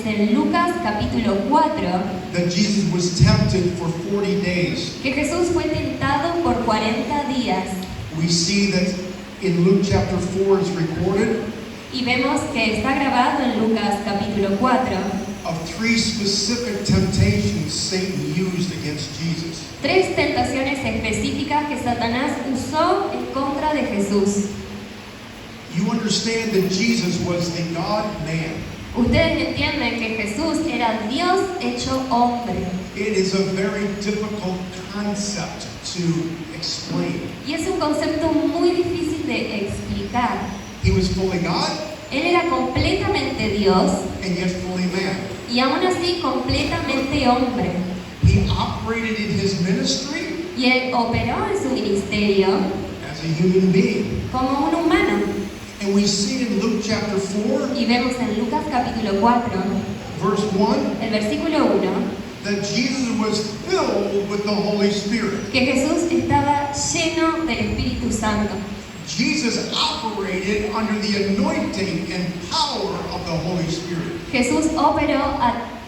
dice en Lucas capítulo 4 that Jesus was tempted for 40 days. que Jesús fue tentado por 40 días. We see that in Luke chapter 4 is recorded Y vemos que está grabado en Lucas capítulo 4 of 3 specific temptations Satan used against Jesus. 3 tentaciones específicas que Satanás usó en contra de Jesús. You understand that Jesus was the God-man. Ustedes entienden que Jesús era Dios hecho hombre. It is a very difficult concept to explain. Y es un concepto muy difícil de explicar. He was fully God Él era completamente Dios and yet fully man. y aún así completamente hombre. He operated in his ministry Y él operó en su ministerio as a human being. como un humano. And we see in Luke chapter 4, Y vemos en Lucas capítulo 4, verse 1, el versículo 1, that Jesus was filled with the Holy Spirit. que Jesús estaba lleno del Espíritu Santo. Jesus operated under the anointing and power of the Holy Spirit. Jesús operó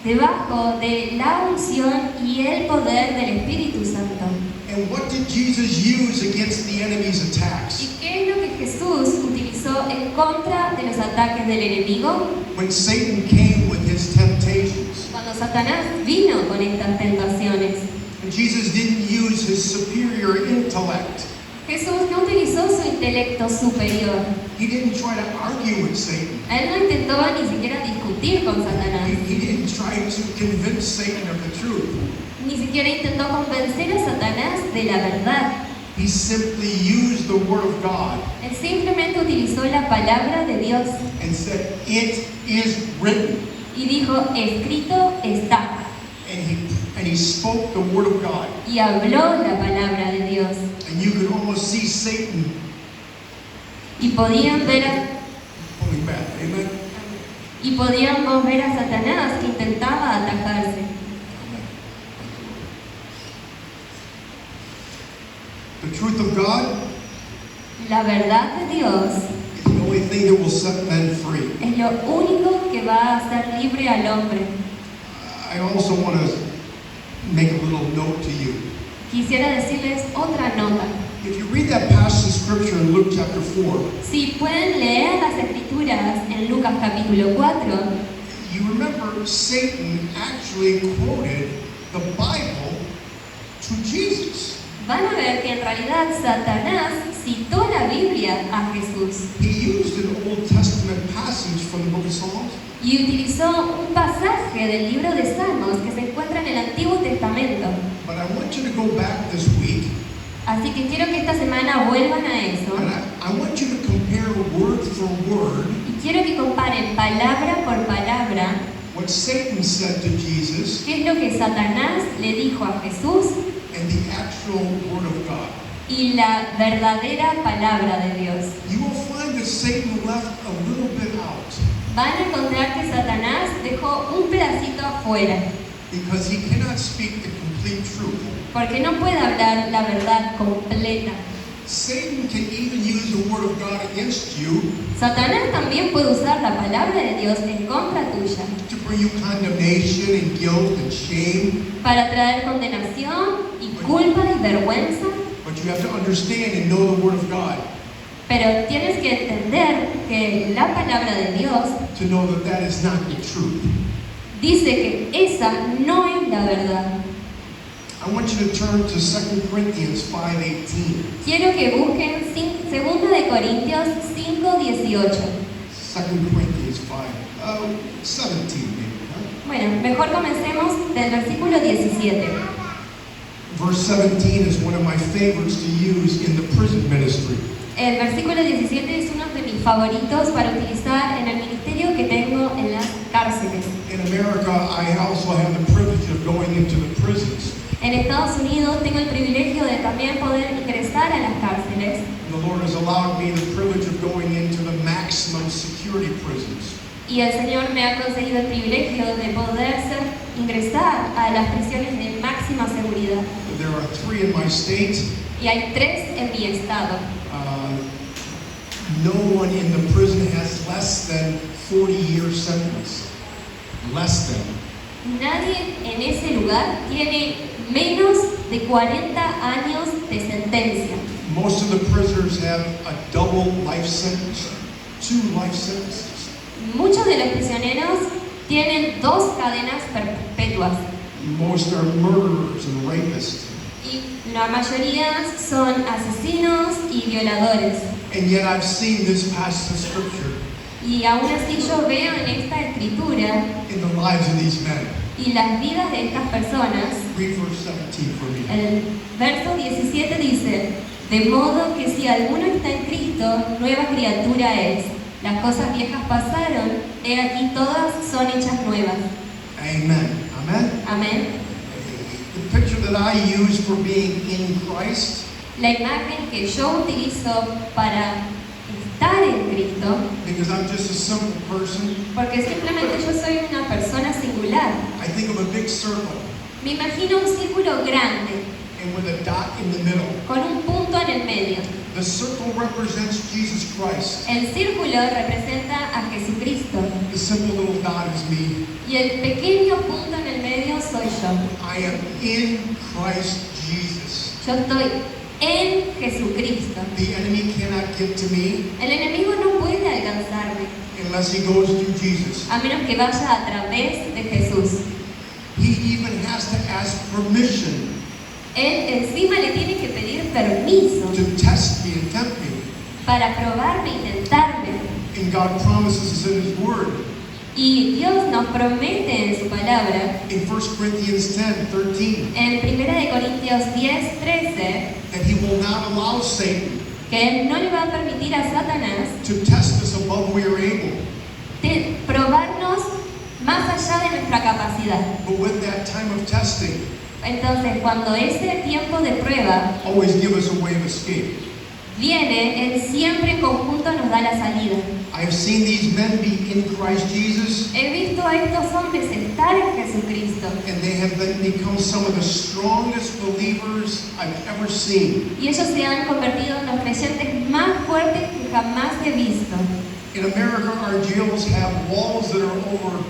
debajo de la unción y el poder del Espíritu Santo. And what did Jesus use against the enemy's ¿Y attacks? qué es lo que Jesús utilizó en contra de los ataques del enemigo? When Satan came with his temptations, Cuando Satanás vino con estas tentaciones, Jesus didn't use his superior intellect. Jesús no utilizó su intelecto superior. He didn't try to argue with Satan. Él no intentó ni siquiera discutir con Satanás. He didn't try to convince Satan of the truth. Ni siquiera intentó convencer a Satanás de la verdad. He simply used the Word of God Él simplemente utilizó la palabra de Dios and said, "It is written." y dijo, escrito está. And he spoke the Word of God. Y habló la palabra de Dios. And you could almost see Satan Y podíamos ver pulling back. Amen? a Satanás que intentaba atajarse. The truth of God La verdad de Dios is the only thing that will set men free. es lo único que va a hacer libre al hombre. I also want to make a little note to you. Quisiera decirles otra nota. If you read that passage of scripture in Luke chapter 4, Si pueden leer las escrituras en Lucas capítulo 4, you remember Satan actually quoted the Bible to Jesus. van a ver que en realidad Satanás citó la Biblia a Jesús He used an Old Testament passage from the book of Psalms y utilizó un pasaje del libro de Salmos que se encuentra en el Antiguo Testamento. But I want you to go back this week Así que quiero que esta semana vuelvan a eso and I want you to compare word for word y quiero que comparen palabra por palabra what Satan said to Jesus qué es lo que Satanás le dijo a Jesús and the actual word of God. y la verdadera palabra de Dios. You will find that Satan left a little bit out Van a encontrar que Satanás dejó un pedacito afuera, because he cannot speak the complete truth. porque no puede hablar la verdad completa. Satan can even use the word of God against you Satanás también puede usar la palabra de Dios en contra tuya to bring you condemnation and guilt and shame. para traer condenación y culpa y vergüenza, But you have to understand and know the word of God pero tienes que entender que la palabra de Dios to know that that is not the truth. dice que esa no es la verdad. I want you to turn to 2 Corinthians 5:18. Quiero que busquen 2 de Corintios 5:18. 2 Corinthians 17 maybe. Huh? Bueno, mejor comencemos del versículo 17. Verse 17 is one of my favorites to use in the prison ministry. El versículo 17 es uno de mis favoritos para utilizar en el ministerio que tengo en las cárceles. In America, I also have the privilege of going into the prisons. En Estados Unidos tengo el privilegio de también poder ingresar a las cárceles. The Lord has allowed me the privilege of going into the maximum security prisons. Y el Señor me ha concedido el privilegio de poder ingresar a las prisiones de máxima seguridad. There are 3 in my state. Y hay 3 en mi estado. No one in the prison has less than 40-year sentence. less than. Nadie en ese lugar tiene menos de 40 años de sentencia. Most of the prisoners have a double life sentence, 2 life sentences. Muchos de los prisioneros tienen 2 cadenas perpetuas Most are murderers and rapists. y la mayoría son asesinos y violadores. And yet I've seen this passage of scripture Y aún así yo veo en esta escritura in the lives of these men. y las vidas de estas personas. Read verse 17 for me. El verso 17 dice: de modo que si alguno está en Cristo, nueva criatura es. Las cosas viejas pasaron, he aquí todas son hechas nuevas. Amen. Amen. Amén. The picture that I use for being in Christ, La imagen que yo utilizo para estar en Cristo, because I'm just a simple person, porque simplemente yo soy una persona singular. I think of a big circle Me imagino un círculo grande and with a dot in the middle. con un punto en el medio. The circle represents Jesus Christ. El círculo representa a Jesucristo The simple little dot is me. y el pequeño punto en el medio soy yo. I am in Christ Jesus. Yo estoy en Jesucristo. The enemy cannot get to me El enemigo no puede alcanzarme unless he goes through Jesus. a menos que vaya a través de Jesús. He even has to ask permission Él encima le tiene que pedir permiso to test me and tempt me. para probarme y tentarme. And God promises us in His Word. Y Dios nos promete en su palabra, In 1 Corinthians 10:13, en 1 Corintios 10:13, that He will not allow Satan que Él no le va a permitir a Satanás to test us above we are able. Probarnos más allá de nuestra capacidad. But with that time of testing, Entonces, cuando ese tiempo de prueba always give us a way of escape. viene, Él siempre en conjunto nos da la salida. I have seen these men be in Christ Jesus, He visto a estos hombres estar en Jesucristo and they have become some of the strongest believers I've ever seen. y ellos se han convertido en los creyentes más fuertes que jamás he visto. In America, our jails have walls that are over,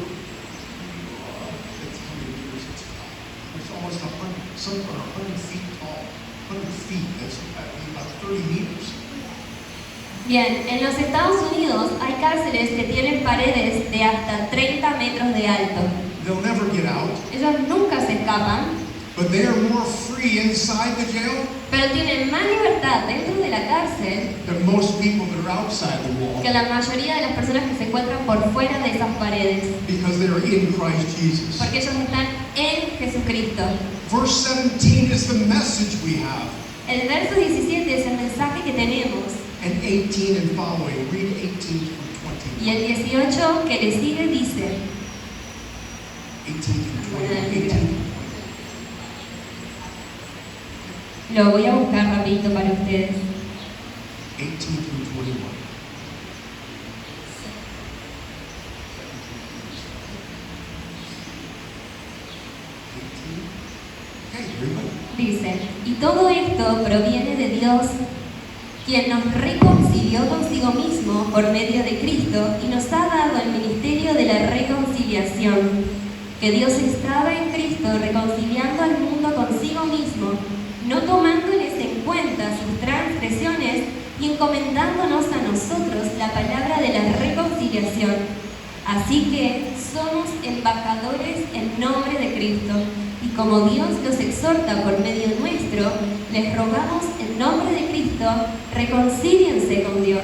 it's almost 100, some are 100 feet tall, 100 feet, that's about 30 meters. Bien, en los Estados Unidos hay cárceles que tienen paredes de hasta 30 metros de alto. They'll never get out, Ellos nunca se escapan, but they are more free inside the jail pero tienen más libertad dentro de la cárcel than most people that are outside the wall, que la mayoría de las personas que se encuentran por fuera de esas paredes, because they are in Christ Jesus. porque ellos están en Jesucristo. Verse 17 is the message we have, El verso 17 es el mensaje que tenemos and 18 and following. Read 18 through 20. y el 18 que le sigue dice, 18 through 20. 18 through 20. lo voy a buscar rapidito para ustedes. 18 through 21. Okay, everybody. Dice, y todo esto proviene de Dios, quien nos reconcilió consigo mismo por medio de Cristo y nos ha dado el ministerio de la reconciliación. Que Dios estaba en Cristo reconciliando al mundo consigo mismo, no tomándoles en cuenta sus transgresiones y encomendándonos a nosotros la palabra de la reconciliación. Así que somos embajadores en nombre de Cristo, y como Dios los exhorta por medio nuestro, les rogamos en nombre de Cristo, reconcíliense con Dios.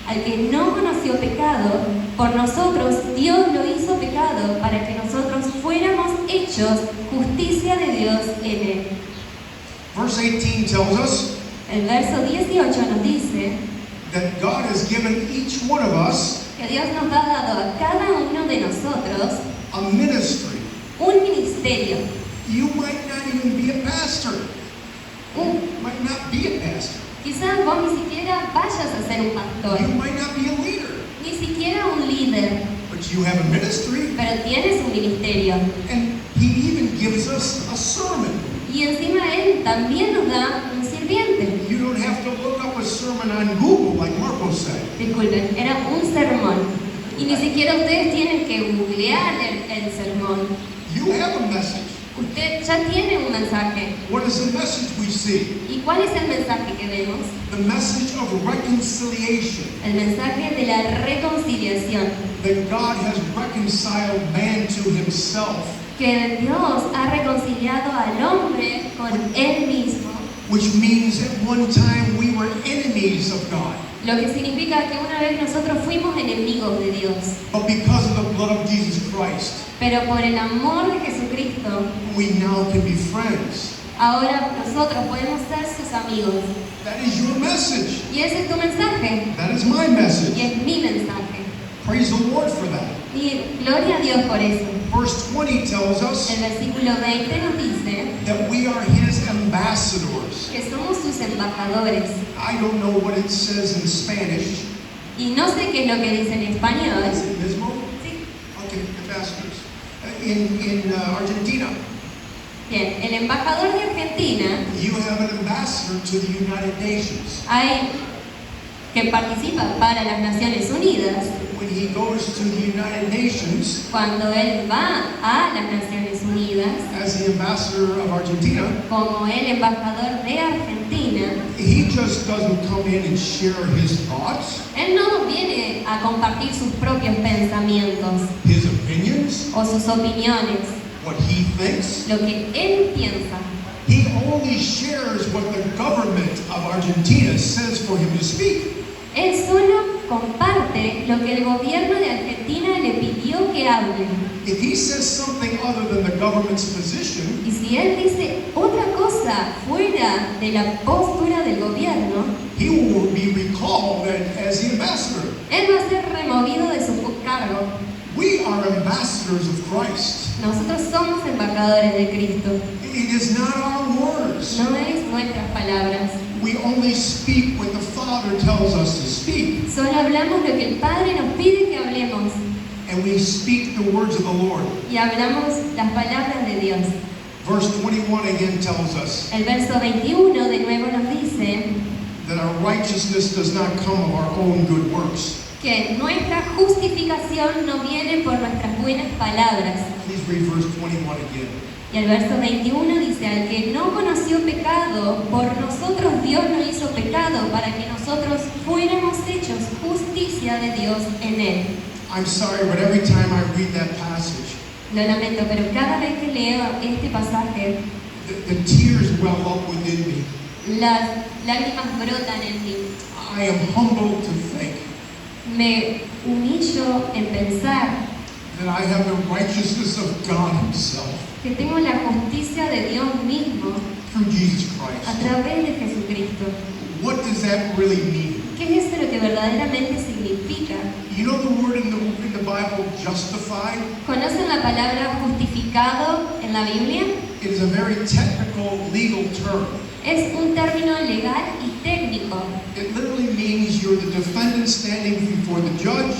Al que no conoció pecado, por nosotros Dios lo hizo pecado para que nosotros fuéramos hechos justicia de Dios en él. Verse 18 tells us El verso 18 nos dice that God has given each one of us que Dios nos ha dado a cada uno de nosotros a ministry. un ministerio. You might not even be a pastor. You might not be a pastor. Quizás vos ni siquiera vayas a ser un pastor, You might not be a leader. ni siquiera un líder, But you have a ministry, pero tienes un ministerio. and He even gives us a sermon. Y encima Él también nos da un sirviente. You don't have to look up a sermon on Google like Marco said. Disculpen, era un sermón. Y ni siquiera ustedes tienen que googlear el sermón. You have a message. Usted ya tiene un mensaje. What is the message we see? ¿Y cuál es el mensaje que vemos? The message of reconciliation. El mensaje de la reconciliación. That God has reconciled man to himself. Que Dios ha reconciliado al hombre con Él mismo. Which means at one time we were enemies of God. Lo que significa que una vez nosotros fuimos enemigos de Dios. But because of the blood of Jesus Christ, Pero por el amor de Jesucristo, we now can be friends. ahora nosotros podemos ser sus amigos. That is your message. Y ese es tu mensaje. That is my message. Y es mi mensaje. Praise the Lord for that. Y gloria a Dios por eso. Verse 20 tells us El versículo 20 nos dice that we are his ambassadors. que somos sus embajadores. I don't know what it says in Spanish. Y no sé qué es lo que dice en español. Is it mismo? Sí. Okay, ambassadors. In Argentina, Bien, el embajador de Argentina you have an ambassador to the United Nations. hay que participa para las Naciones Unidas. When he goes to the United Nations Cuando él va a las Naciones Unidas as the ambassador of Argentina, como el embajador de Argentina, he just doesn't come in and share his thoughts, él no viene a compartir sus propios pensamientos his opinions, o sus opiniones, what he thinks. lo que él piensa. He only shares what the government of Argentina says for him to speak. Él solo comparte lo que el gobierno de Argentina le pidió que hable. If he says something other than the government's position, Y si él dice otra cosa fuera de la postura del gobierno, he will be recalled as the ambassador. él va a ser removido de su cargo. We are ambassadors of Christ. Nosotros somos embajadores de Cristo. It is not our words. No es nuestras palabras. We only speak what the Father tells us to speak. Solo hablamos lo que el Padre nos pide que hablemos. And we speak the words of the Lord. Y hablamos las palabras de Dios. Verse 21 again tells us El verso 21 de nuevo nos dice that our righteousness does not come of our own good works. que nuestra justificación no viene por nuestras buenas palabras. Please read verse 21 again. Y el verso 21 dice, al que no conoció pecado, por nosotros Dios lo hizo pecado, para que nosotros fuéramos hechos justicia de Dios en él. I'm sorry, but every time I read that passage, Lo lamento, pero cada vez que leo este pasaje, the tears well up within me. las lágrimas brotan en mí. I am humbled to think Me humillo en pensar that I have the righteousness of God Himself que tengo la justicia de Dios mismo through Jesus a Christ. través de Jesucristo. What does that really mean? ¿Qué es eso lo que verdaderamente significa? You know the word in the Bible, justified? ¿Conocen la palabra justificado en la Biblia? It is a very technical legal term. Es un término legal y técnico. It literally means you're the defendant standing before the judge,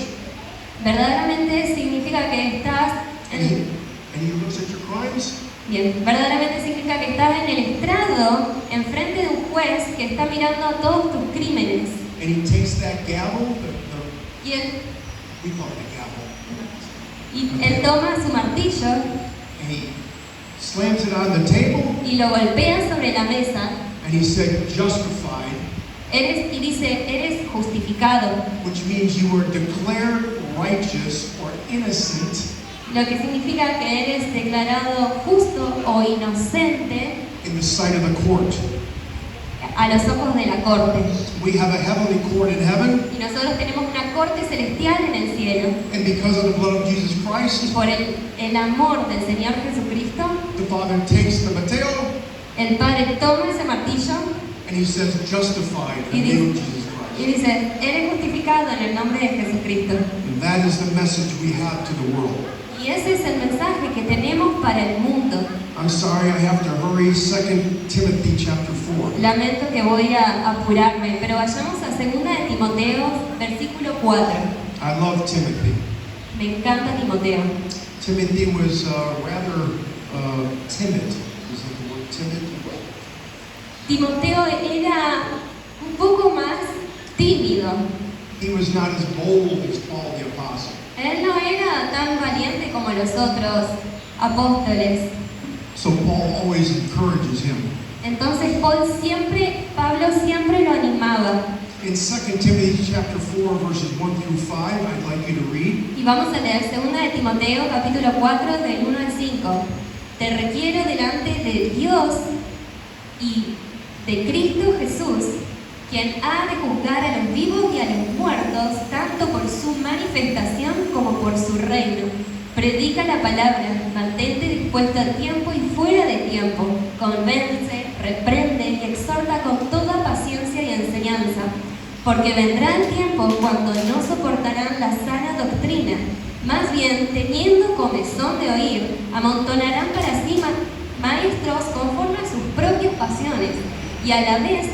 Verdaderamente significa que estás and he looks at your crimes, bien, verdaderamente significa que estás en el estrado enfrente de un juez que está mirando a todos tus crímenes. and he takes that gavel, Y él, we call it a gavel, y él toma su martillo and he slams it on the table, y lo golpea sobre la mesa. and he said, justified, Y dice, eres justificado. which means you were declared righteous or innocent Lo que significa que eres declarado justo o inocente in the sight of the court. a los ojos de la corte. We have a heavenly court in heaven, Y nosotros tenemos una corte celestial en el cielo. and because of the blood of Jesus Y Christ, por el amor del Señor Jesucristo, the Father takes the mateo, el Padre toma ese martillo and he says, justified in y the name of dice, Jesus Christ. y dice, eres justificado en el nombre de Jesucristo. And that is the message we have to the world. Y ese es el mensaje que tenemos para el mundo. I'm sorry, I have to hurry. 2 Timothy chapter 4. Lamento que voy a apurarme, pero vayamos a 2 de Timoteo, versículo 4. I love Timothy. Me encanta Timoteo. Timothy was rather timid. Is that the word timid? Timoteo era un poco más tímido. He was not as bold as Paul the Apostle. Él no era tan valiente como los otros apóstoles. So Paul always encourages him. Entonces Pablo siempre lo animaba. In 2 Timothy chapter 4, verses 1 through 5, I'd like you to read. Y vamos a leer 2 de Timoteo, capítulo 4, del 1 al 5. Te requiero delante de Dios y de Cristo Jesús, quien ha de juzgar a los vivos y a los muertos, tanto por su manifestación como por su reino. Predica la palabra, mantente dispuesto a tiempo y fuera de tiempo, convence, reprende y exhorta con toda paciencia y enseñanza, porque vendrá el tiempo cuando no soportarán la sana doctrina, más bien, teniendo comezón de oír, amontonarán para sí maestros conforme a sus propias pasiones, y a la vez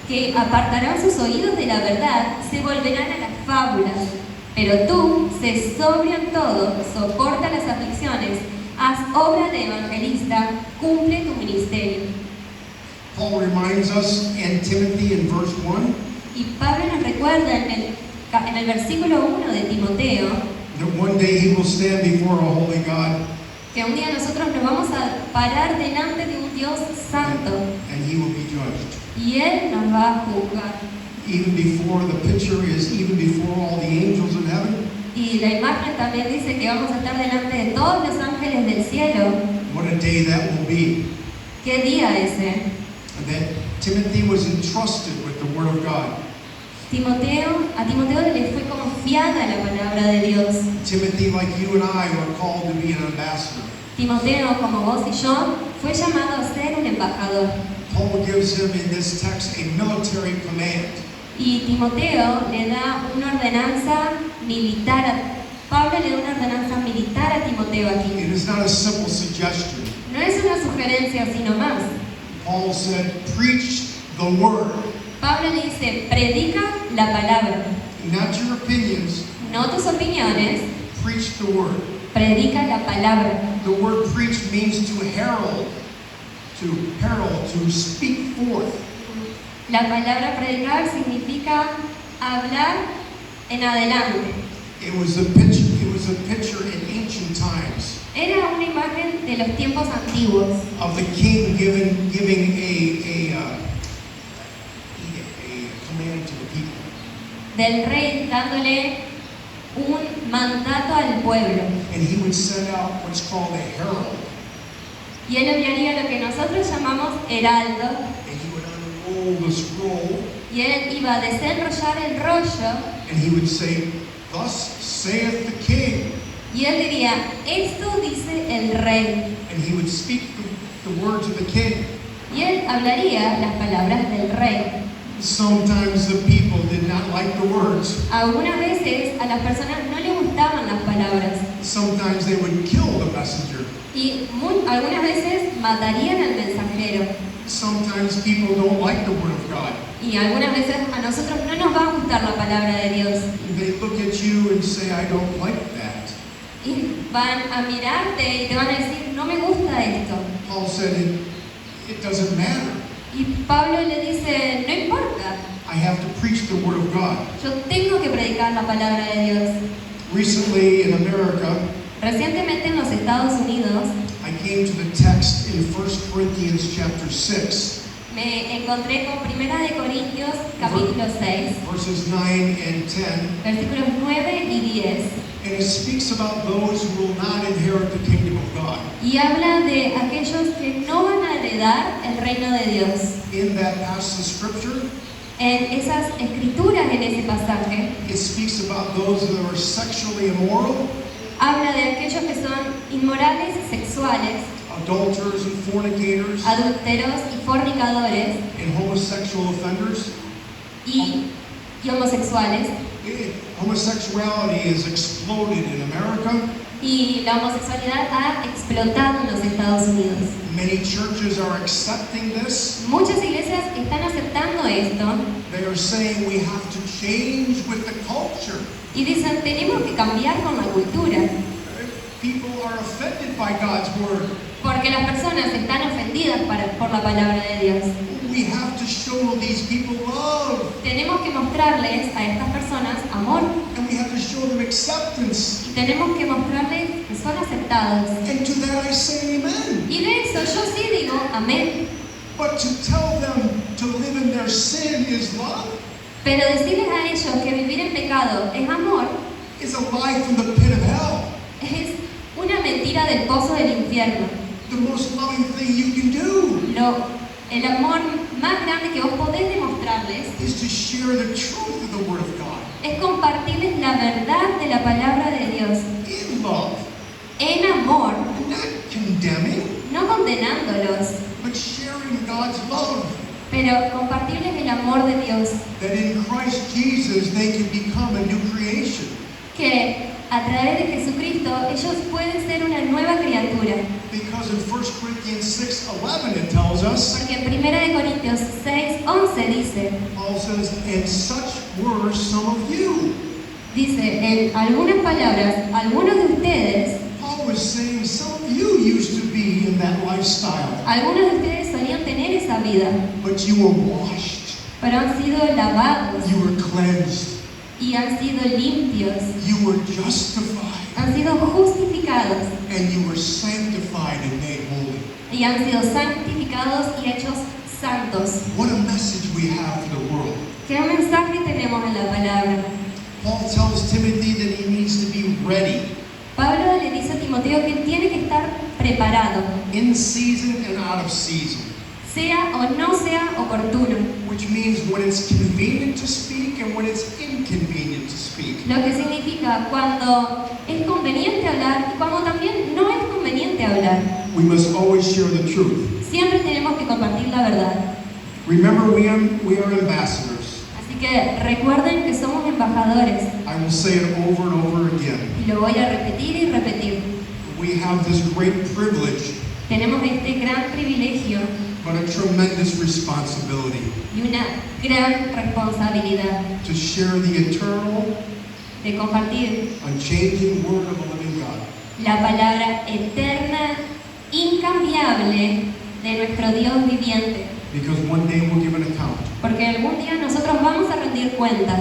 que apartarán sus oídos de la verdad, se volverán a las fábulas. Pero tú, sé sobrio en todo, soporta las aflicciones, haz obra de evangelista, cumple tu ministerio. Paul reminds us in Timothy in verse 1 Y Pablo nos recuerda en el versículo 1 de Timoteo that one day he will stand before a holy God que un día nosotros nos vamos a parar delante de un Dios santo and he will be judged. y Él nos va a juzgar. Even before the picture is, even before all the angels in heaven, Y la imagen también dice que vamos a estar delante de todos los ángeles del cielo. what a day that will be. ¿Qué día ese? And that Timothy was entrusted with the Word of God. A Timoteo le fue confiada la palabra de Dios. Timothy, like you and I, were called to be an ambassador. Timoteo, como vos y yo, fue llamado a ser un embajador. Paul gives him in this text a military command. Y Timoteo le da una ordenanza militar. Pablo le da una ordenanza militar a Timoteo aquí. It is not a simple suggestion. No es una sugerencia, sino más. Paul said, preach the Word, Pablo le dice, predica la palabra. not your opinions, No tus opiniones, preach the Word. predica la palabra. The word preach means to herald, to speak forth. La palabra predicar significa hablar en adelante. It was a picture in ancient times Era una imagen de los tiempos antiguos, of the king giving a command to the people. del rey dándole un mandato al pueblo. And he would send out what's called a herald. Y él enviaría lo que nosotros llamamos heraldo, And he would unroll the scroll y él iba a desenrollar el rollo, and he would say, thus saith the king. y él diría, esto dice el rey. And he would speak the words of the king. Y él hablaría las palabras del rey. Sometimes the people did not like the words. Algunas veces a las personas no les gustaban las palabras. Sometimes they would kill the messenger. Y algunas veces matarían al mensajero. Sometimes people don't like the word of God. Y algunas veces a nosotros no nos va a gustar la palabra de Dios. They look at you and say, I don't like that. Y van a mirarte y te van a decir, no me gusta esto. Paul said, it doesn't matter. Y Pablo le dice, no importa, I have to preach the word of God. yo tengo que predicar la palabra de Dios. Recently in America, Recientemente en los Estados Unidos I came to the text in 1 Corinthians chapter 6, me encontré con 1 de Corintios capítulo 6, verses 9 and 10. versículos 9 y 10. And it speaks about those who will not inherit the kingdom of God. Y habla de aquellos que no van a heredar el reino de Dios. In that passage of scripture, En esas escrituras, en ese pasaje, it speaks about those that are sexually immoral, habla de aquellos que son inmorales sexuales, adulterers and fornicators, adúlteros y fornicadores and homosexual offenders. y homosexuales. Homosexuality is exploded in America. Y la homosexualidad ha explotado en los Estados Unidos. Many churches are accepting this. Muchas iglesias están aceptando esto They are saying we have to change with the culture. y dicen, tenemos que cambiar con la cultura. People are offended by God's word. Porque las personas están ofendidas por la palabra de Dios. We have to show these people love. Tenemos que mostrarles a estas personas amor. And we have to show them acceptance. Y tenemos que mostrarles que son aceptados. And to that I say amen. Y de eso yo sí digo amén. But to tell them to live in their sin is love Pero decirles a ellos que vivir en pecado es amor is a lie from the pit of hell. es una mentira del pozo del infierno. The most loving thing you can do El amor más grande que vos podés demostrarles is to share the truth of the word of God es compartirles la verdad de la palabra de Dios in love, en amor, not condemning, no condenándolos, but sharing God's love. pero compartirles el amor de Dios, That in Christ Jesus they can become a new creation. que a través de Jesucristo ellos pueden ser una nueva criatura. Because in 1 Corinthians 6:11 it tells us, Porque en 1 Corintios 6:11 Paul says, and such were some of you. dice en algunas palabras, algunos de ustedes, Paul was saying some of you used to be in that lifestyle, algunos de ustedes solían tener esa vida, but you were washed, pero han sido lavados you were cleansed, y han sido limpios, you were justified, han sido justificados and you were sanctified and made holy. y han sido santificados y hechos santos. What a message we have for the world. ¿Qué mensaje tenemos en la palabra? Paul tells Timothy that he needs to be ready, Pablo le dice a Timoteo que tiene que estar preparado, in season and out of season, sea o no sea oportuno. which means when it's convenient to speak and when it's inconvenient to speak. Lo que significa cuando es conveniente hablar y cuando también no es conveniente hablar. We must always share the truth. Siempre tenemos que compartir la verdad. Remember, we are ambassadors. Así que recuerden que somos embajadores. I will say it over and over again. Y lo voy a repetir y repetir. We have this great privilege, Tenemos este gran privilegio but a tremendous responsibility y una gran responsabilidad to share the eternal, de compartir unchanging word of the living God. la palabra eterna, incambiable de nuestro Dios viviente. Because one day we'll give an account. Porque algún día nosotros vamos a rendir cuentas.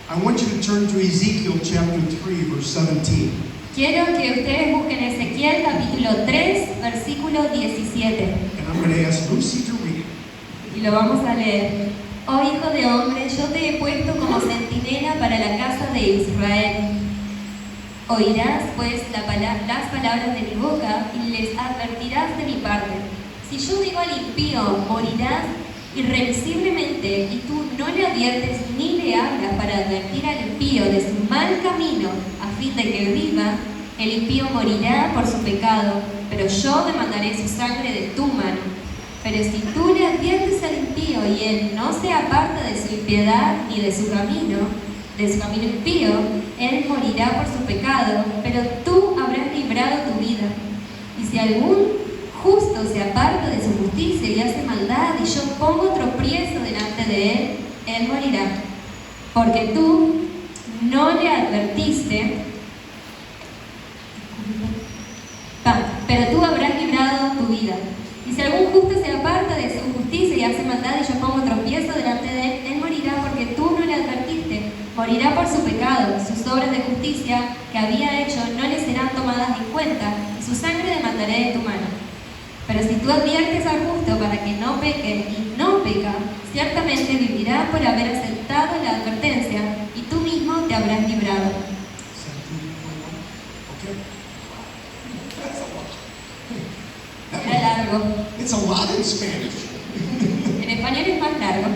I want you to turn to Ezekiel chapter 3, verse 17. Quiero que ustedes busquen Ezequiel capítulo 3, versículo 17. And I'm going to ask Lucy to read it. Y lo vamos a leer. Oh hijo de hombre, yo te he puesto como centinela para la casa de Israel. Oirás pues las palabras de mi boca y les advertirás de mi parte. Si yo digo al impío, morirás irremisiblemente, y tú no le adviertes ni le hablas para advertir al impío de su mal camino, a fin de que viva, el impío morirá por su pecado, pero yo demandaré su sangre de tu mano. Pero si tú le adviertes al impío y él no se aparta de su impiedad ni de su camino impío, él morirá por su pecado, pero tú habrás librado tu vida. Y si algún justo se aparta de su justicia y hace maldad, y yo pongo tropiezo delante de él, él morirá. Porque tú no le advertiste, pero tú habrás librado tu vida. Y si algún justo se aparta de su justicia y hace maldad, y yo pongo tropiezo delante de él, él morirá, porque tú no le advertiste. Morirá por su pecado, sus obras de justicia que había hecho no le serán tomadas en cuenta, y su sangre demandaré de tu mano. Pero si tú adviertes al justo para que no peque y no peca, ciertamente vivirá por haber aceptado la advertencia, y tú mismo te habrás librado. Okay. That's a lot. Era largo. It's a lot in Spanish. En español es más largo.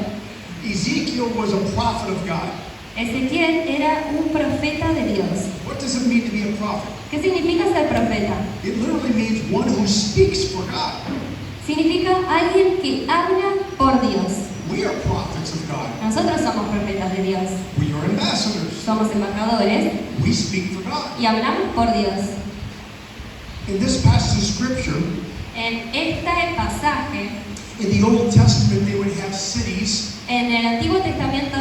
Ezekiel was a prophet of God. Ezequiel era un profeta de Dios. What does it mean to be a prophet? ¿Qué significa ser profeta? It literally means one who speaks for God. Significa alguien que habla por Dios. We are prophets of God. Nosotros somos profetas de Dios. We are ambassadors. Somos embajadores We speak for God. y hablamos por Dios. In this passage of scripture, En este pasaje, in the Old Testament, they would have cities, en el Antiguo Testamento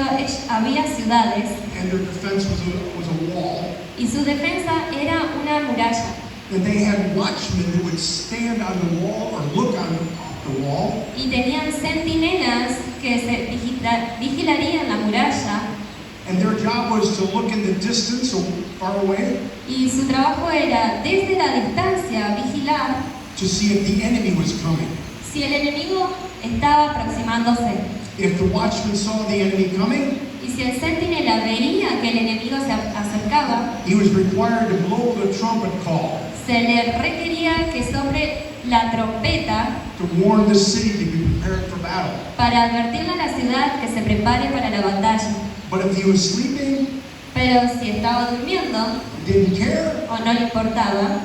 había ciudades and their defense was a wall. y su defensa era una muralla. that they had watchmen who would stand on the wall or look on the wall. Y tenían centinelas que vigilarían la muralla. And their job was to look in the distance or far away Y su trabajo era, desde la distancia, vigilar to see if the enemy was coming. si el enemigo estaba aproximándose. If the watchman saw the enemy coming, Y si el centinela veía que el enemigo se acercaba, he was required to blow the trumpet call se le requería que sobre la trompeta to warn the city to be prepared for battle. para advertirle a la ciudad que se prepare para la batalla. But if he was sleeping, Pero si estaba durmiendo didn't care, o no le importaba,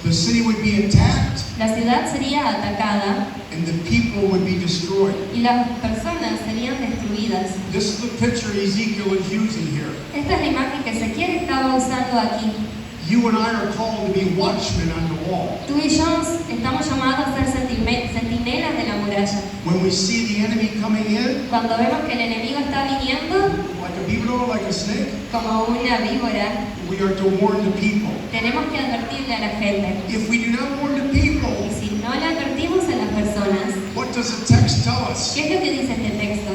the city would be attacked la ciudad sería atacada and the people would be destroyed. y las personas serían destruidas. This is the picture Ezekiel is using here. Esta es la imagen que Ezequiel estaba usando aquí. You and I are called to be watchmen on the wall. Tú y yo estamos llamados a ser centinelas de la muralla. When we see the enemy coming in, Cuando vemos que el enemigo está viniendo like a beaver, like a snake, como una víbora, we are to warn the people. tenemos que advertirle a la gente. If we do not warn the people, Y si no le advertimos a las personas, what does the text tell us? ¿qué es lo que dice este texto?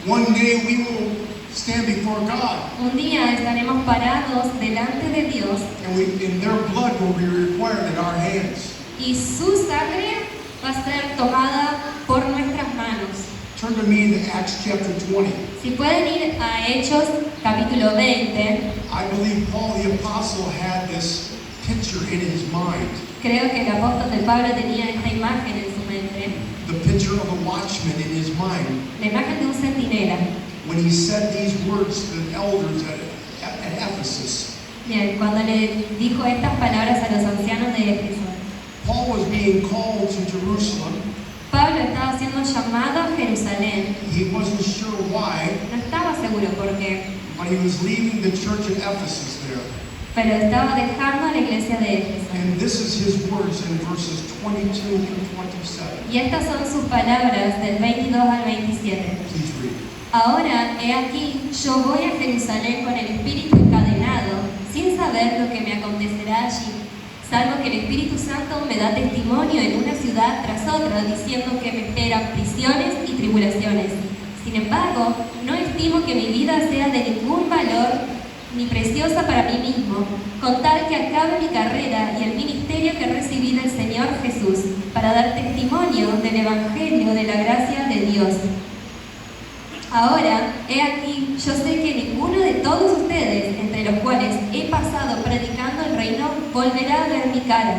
One day we will stand before God, Un día estaremos parados delante de Dios and their blood will be required at our hands. y su sangre va a ser tomada por nuestras manos. Turn to me to Acts chapter 20. Si pueden ir a Hechos capítulo 20, I believe Paul the Apostle had this picture in his mind. creo que el apóstol de Pablo tenía esta imagen en su mente, The picture of a watchman in his mind la imagen de un centinela. when he said these words to the elders at Ephesus. Bien, cuando le dijo estas palabras a los ancianos de Éfeso, Paul was being called to Jerusalem. Pablo estaba siendo llamado a Jerusalén. He wasn't sure why, No estaba seguro por qué, but he was leaving the church at Ephesus there. pero estaba dejando a la iglesia de Éfeso. And this is his words in verses 22 through 27. Y estas son sus palabras del 22 al 27. Please read. Ahora, he aquí, yo voy a Jerusalén con el espíritu encadenado, sin saber lo que me acontecerá allí, salvo que el Espíritu Santo me da testimonio en una ciudad tras otra, diciendo que me esperan prisiones y tribulaciones. Sin embargo, no estimo que mi vida sea de ningún valor ni preciosa para mí mismo, con tal que acabe mi carrera y el ministerio que recibí del Señor Jesús, para dar testimonio del Evangelio de la gracia de Dios. Ahora, he aquí, yo sé que ninguno de todos ustedes, entre los cuales he pasado predicando el reino, volverá a ver mi cara.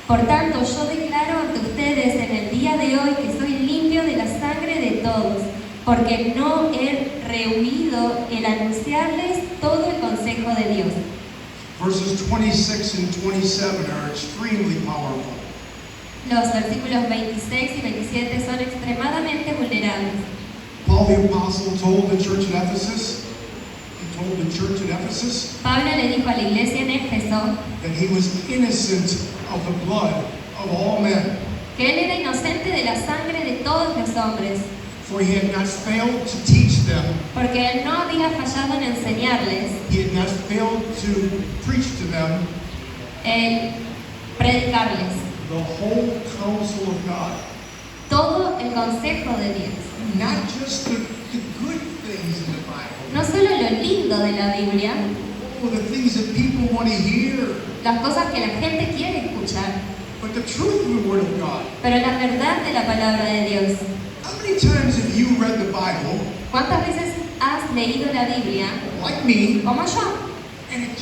Por tanto, yo declaro ante ustedes en el día de hoy que soy limpio de la sangre de todos, porque no he rehuido el anunciarles todo el consejo de Dios. Verses 26 and 27 are extremely powerful. Los versículos 26 y 27 son extremadamente vulnerables. Paul the Apostle told the church at Ephesus, Pablo le dijo a la iglesia en Éfeso that he was innocent of the blood of all men, que él era inocente de la sangre de todos los hombres, for he had not failed to teach them, porque él no había fallado en enseñarles, he had not failed to preach to them en predicarles the whole counsel of God. todo el consejo de Dios. Not just the good things in the Bible, No solo lo lindo de la Biblia, or the things that people want to hear, las cosas que la gente quiere escuchar, but the truth of the Word of God. pero la verdad de la palabra de Dios. How many times have you read the Bible, ¿Cuántas veces has leído la Biblia, like me, como yo, and it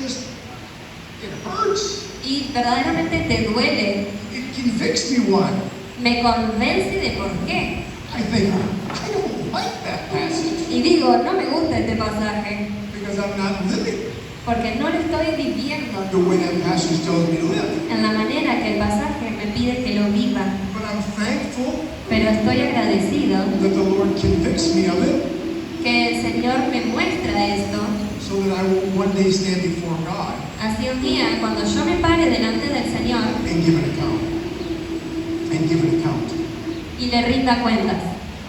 hurts? y verdaderamente te duele? It convicts me one. Me convence de por qué. I think, I don't like that passage Y digo, no me gusta este pasaje, because I'm not living porque no lo estoy viviendo the way that passage tells me to live. en la manera que el pasaje me pide que lo viva. But I'm thankful Pero estoy agradecido that the Lord convicts me of it que el Señor me muestra esto. so that I will one day stand before God Así un día, cuando yo me pare delante del Señor and give an account. y le rinda cuentas.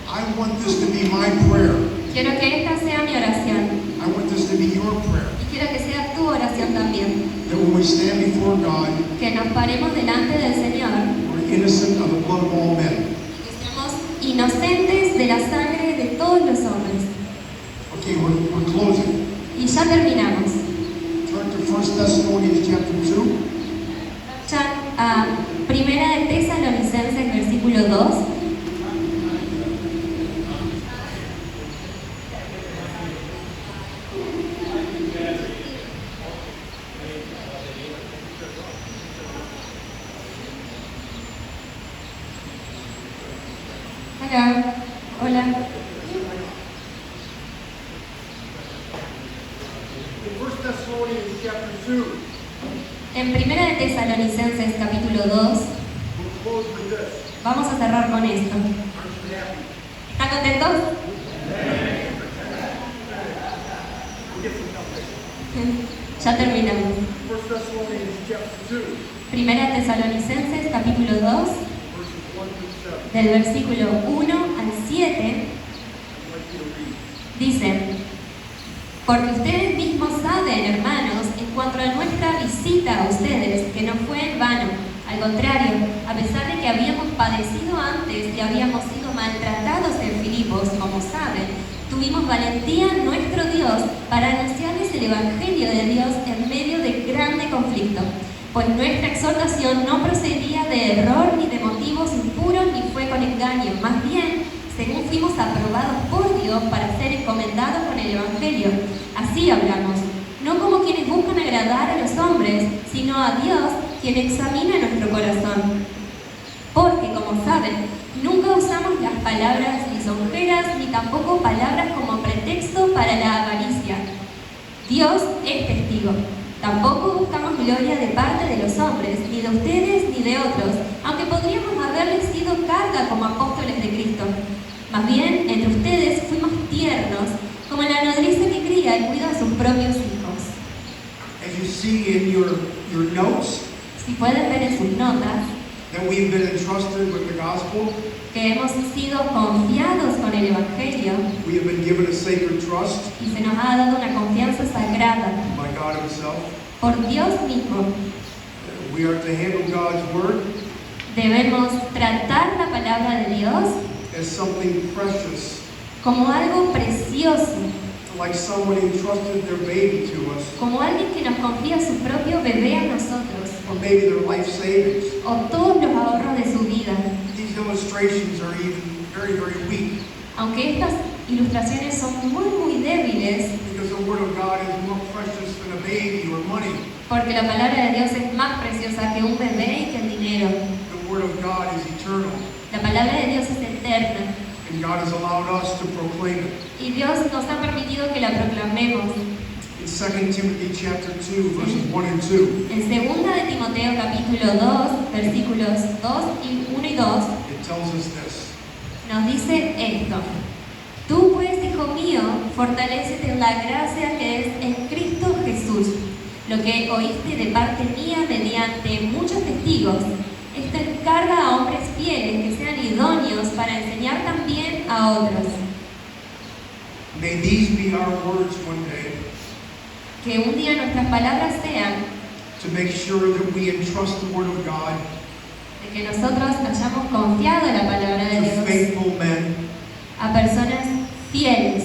I want this to be my prayer. Quiero que esta sea mi oración. I want this to be your prayer. Y quiero que sea tu oración también. That when we stand before God, Que nos paremos delante del Señor we're innocent of the blood of all men. y que seamos inocentes de la sangre de todos los hombres. Okay, we're closing. Y ya terminamos. Turn to 1 Thessalonians chapter 2. Ya a Primera de Tesalonicenses, versículo 2. Hola. Hola. In 1 Thessalonians chapter 2, En Primera de Tesalonicenses, capítulo 2, we'll close with this. vamos a cerrar con esto. Aren't you happy? ¿Están contentos? We'll get some help. Ya terminamos. 1 Thessalonians chapter 2, Primera de Tesalonicenses, capítulo 2, verses 1 through 7. del versículo 1 al 7, I'd like you to read. dice: Porque ustedes mismos saben, hermanos, en cuanto a nuestra visita a ustedes, que no fue en vano. Al contrario, a pesar de que habíamos padecido antes y habíamos sido maltratados en Filipos, como saben, tuvimos valentía en nuestro Dios para anunciarles el Evangelio de Dios en medio de grande conflicto. Pues nuestra exhortación no procedía de error ni de motivos impuros ni fue con engaño, más bien, según fuimos aprobados por Dios para ser encomendados con el Evangelio. Así hablamos, no como quienes buscan agradar a los hombres, sino a Dios, quien examina nuestro corazón. Porque, como saben, nunca usamos las palabras lisonjeras ni tampoco palabras como pretexto para la avaricia. Dios es testigo. Tampoco buscamos gloria de parte de los hombres, ni de ustedes ni de otros, aunque podríamos haberles sido carga como apóstoles de Cristo. Más bien, entre ustedes fuimos tiernos, como la nodriza que cría y cuida a sus propios hijos. As you see in your notes, Si pueden ver en sus notas, that we've been entrusted with the gospel, que hemos sido confiados con el Evangelio we have been given a sacred trust y se nos ha dado una confianza sagrada by God Himself. por Dios mismo. We are to handle God's word Debemos tratar la palabra de Dios as something precious, como algo precioso, like someone entrusted their baby to us, como alguien que nos confía su propio bebé a nosotros, or maybe their life savings. o todos los ahorros de su vida. These illustrations are even very, very weak Aunque estas ilustraciones son muy débiles, because the word of God is more precious than a baby or money. porque la palabra de Dios es más preciosa que un bebé y que el dinero. The word of God is eternal, La palabra de Dios es eterna and God has allowed us to proclaim it. y Dios nos ha permitido que la proclamemos. In 2 Timothy chapter 2, verses 1 and 2, En 2 de Timoteo capítulo 2, versículos 1 y 2, it tells us this. nos dice esto: Tú pues, hijo mío, fortalécete en la gracia que es en Cristo Jesús. Lo que oíste de parte mía mediante muchos testigos, esto encarga a hombres fieles que sean idóneos para enseñar también a otros. May these be our words one day Que un día nuestras palabras sean to make sure that we entrust the word of God de que nosotros hayamos confiado en la palabra de to Dios faithful men a personas fieles,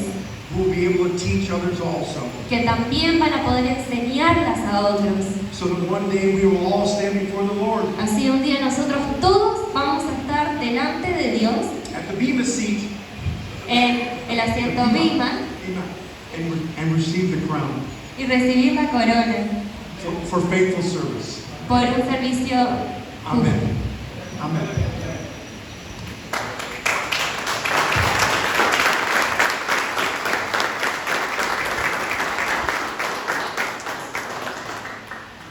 who will be able to teach others also, que también van a poder enseñarlas a otros. so that one day we will all stand before the Lord Así un día nosotros todos vamos a estar delante de Dios at the Bema seat en el asiento Bima and receive the crown y recibir la corona for faithful service. por un servicio justo. Amen. Amen.